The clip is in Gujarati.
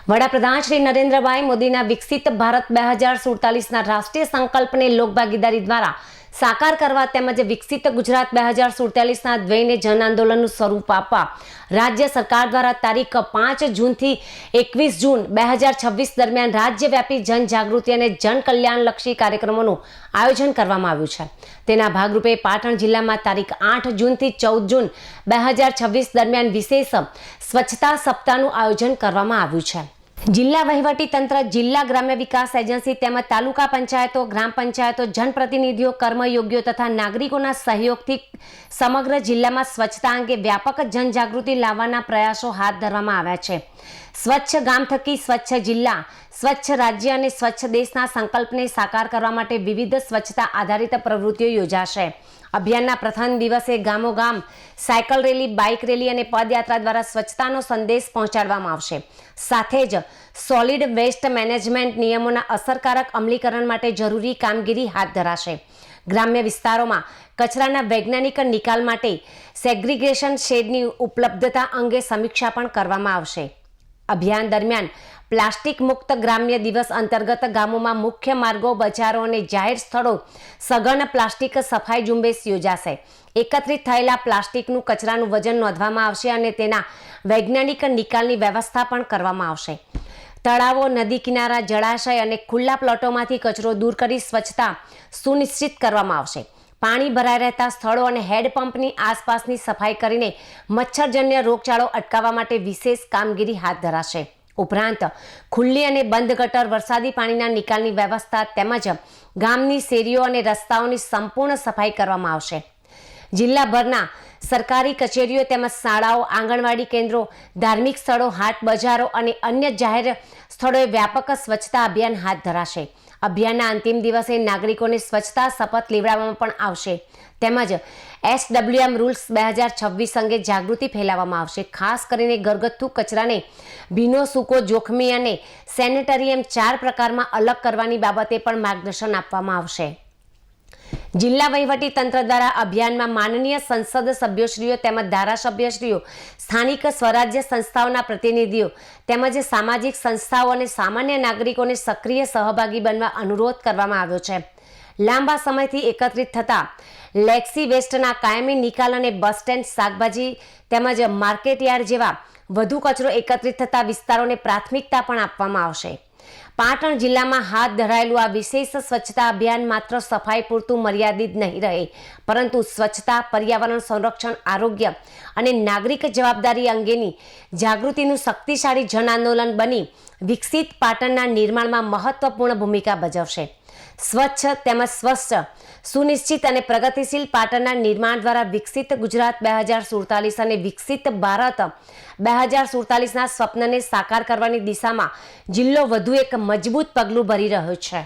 વડાપ્રધાન શ્રી નરેન્દ્રભાઈ મોદીના વિકસિત ભારત 2047ના રાષ્ટ્રીય સંકલ્પને લોકભાગીદારી દ્વારા સાકાર કરવા તેમજ વિકસિત ગુજરાત 2047ના ધ્યેયને જન આંદોલનનું સ્વરૂપ આપવા રાજ્ય સરકાર દ્વારા તારીખ 5 જૂનથી 21 જૂન 2026 દરમિયાન રાજ્યવ્યાપી જનજાગૃતિ અને જનકલ્યાણલક્ષી કાર્યક્રમોનું આયોજન કરવામાં આવ્યું છે। તેના ભાગરૂપે પાટણ જિલ્લામાં તારીખ 8 જૂનથી 14 જૂન 2026 દરમિયાન વિશેષ સ્વચ્છતા સપ્તાહનું આયોજન કરવામાં આવ્યું છે। જિલ્લા વહીવટી તંત્ર, જિલ્લા ગ્રામ્ય વિકાસ એજન્સી તેમજ તાલુકા પંચાયતો, ગ્રામ પંચાયતો, જનપ્રતિનિધિઓ, કર્મયોગીઓ તથા નાગરિકોના સહયોગથી સમગ્ર જિલ્લામાં સ્વચ્છતા અંગે વ્યાપક જનજાગૃતિ લાવવાના પ્રયાસો હાથ ધરવામાં આવ્યા છે। સ્વચ્છ ગામ થકી સ્વચ્છ જિલ્લા, સ્વચ્છ રાજ્ય અને સ્વચ્છ દેશના સંકલ્પને સાકાર કરવા માટે વિવિધ સ્વચ્છતા આધારિત પ્રવૃત્તિઓ યોજાશે। અભિયાનના પ્રથમ દિવસે ગામોગામ સાયકલ રેલી, બાઇક રેલી અને પદયાત્રા દ્વારા સ્વચ્છતાનો સંદેશ પહોંચાડવામાં આવશે। સાથે જ સોલિડ વેસ્ટ મેનેજમેન્ટ નિયમોના અસરકારક અમલીકરણ માટે જરૂરી કામગીરી હાથ ધરાશે। ગ્રામ્ય વિસ્તારોમાં કચરાના વૈજ્ઞાનિક નિકાલ માટે સેગ્રીગેશન શેડની ઉપલબ્ધતા અંગે સમીક્ષા પણ કરવામાં આવશે। અભિયાન દરમિયાન પ્લાસ્ટિક મુક્ત ગ્રામ્ય દિવસ અંતર્ગત ગામોમાં મુખ્ય માર્ગો, બજારો અને જાહેર સ્થળો સઘન પ્લાસ્ટિક સફાઈ ઝુંબેશ યોજાશે। એકત્રિત થયેલા પ્લાસ્ટિકનું કચરાનું વજન નોંધવામાં આવશે અને તેના વૈજ્ઞાનિક નિકાલની વ્યવસ્થા પણ કરવામાં આવશે। તળાવો, નદી કિનારા, જળાશય અને ખુલ્લા પ્લોટોમાંથી કચરો દૂર કરી સ્વચ્છતા સુનિશ્ચિત કરવામાં આવશે। પાણી ભરાઈ રહેતા સ્થળો અને હેડપંપની આસપાસની સફાઈ કરીને મચ્છરજન્ય રોગચાળો અટકાવવા માટે વિશેષ કામગીરી હાથ ધરાશે। ઉપરાંત ખુલ્લી અને બંધ ગટર, વરસાદી પાણીના નિકાલની વ્યવસ્થા તેમજ ગામની શેરીઓ અને રસ્તાઓની સંપૂર્ણ સફાઈ કરવામાં આવશે। જિલ્લાભરના સરકારી કચેરીઓ તેમજ શાળાઓ, આંગણવાડી કેન્દ્રો, ધાર્મિક સ્થળો, હાટ બજારો અને અન્ય જાહેર સ્થળોએ વ્યાપક સ્વચ્છતા અભિયાન હાથ ધરાશે। અભિયાનના અંતિમ દિવસે નાગરિકોને સ્વચ્છતા શપથ લેવડાવવામાં પણ આવશે તેમજ SWM રૂલ્સ 2026 અંગે જાગૃતિ ફેલાવવામાં આવશે। ખાસ કરીને ઘરગથ્થુ કચરાને ભીનો, સૂકો, જોખમી અને સેનેટરી એમ 4 પ્રકારમાં અલગ કરવાની બાબતે પણ માર્ગદર્શન આપવામાં આવશે। જિલ્લા વહીવટી તંત્ર દ્વારા અભિયાનમાં માનનીય સંસદ સભ્યશ્રીઓ તેમજ ધારાસભ્યશ્રીઓ, સ્થાનિક સ્વરાજ્ય સંસ્થાઓના પ્રતિનિધિઓ તેમજ સામાજિક સંસ્થાઓ અને સામાન્ય નાગરિકોને સક્રિય સહભાગી બનવા અનુરોધ કરવામાં આવ્યો છે। લાંબા સમયથી એકત્રિત થતા લેક્સી વેસ્ટના કાયમી નિકાલ અને બસ સ્ટેન્ડ, શાકભાજી તેમજ માર્કેટયાર્ડ જેવા વધુ કચરો એકત્રિત થતા વિસ્તારોને પ્રાથમિકતા પણ આપવામાં આવશે। પાટણ જિલ્લામાં હાથ ધરાયેલું આ વિશેષ સ્વચ્છતા અભિયાન માત્ર સફાઈ પૂરતું મર્યાદિત નહીં રહે, પરંતુ સ્વચ્છતા, પર્યાવરણ સંરક્ષણ, આરોગ્ય અને નાગરિક જવાબદારી અંગેની જાગૃતિનું શક્તિશાળી જન આંદોલન બની વિકસિત પાટણના નિર્માણમાં મહત્વપૂર્ણ ભૂમિકા ભજવશે। સ્વચ્છ તેમજ સ્વસ્થ, સુનિશ્ચિત અને પ્રગતિશીલ પાટણના નિર્માણ દ્વારા વિકસિત ગુજરાત 2047 અને વિકસિત ભારત 2047ના સ્વપ્નને સાકાર કરવાની દિશામાં જિલ્લો વધુ એક મજબૂત પગલું ભરી રહ્યો છે।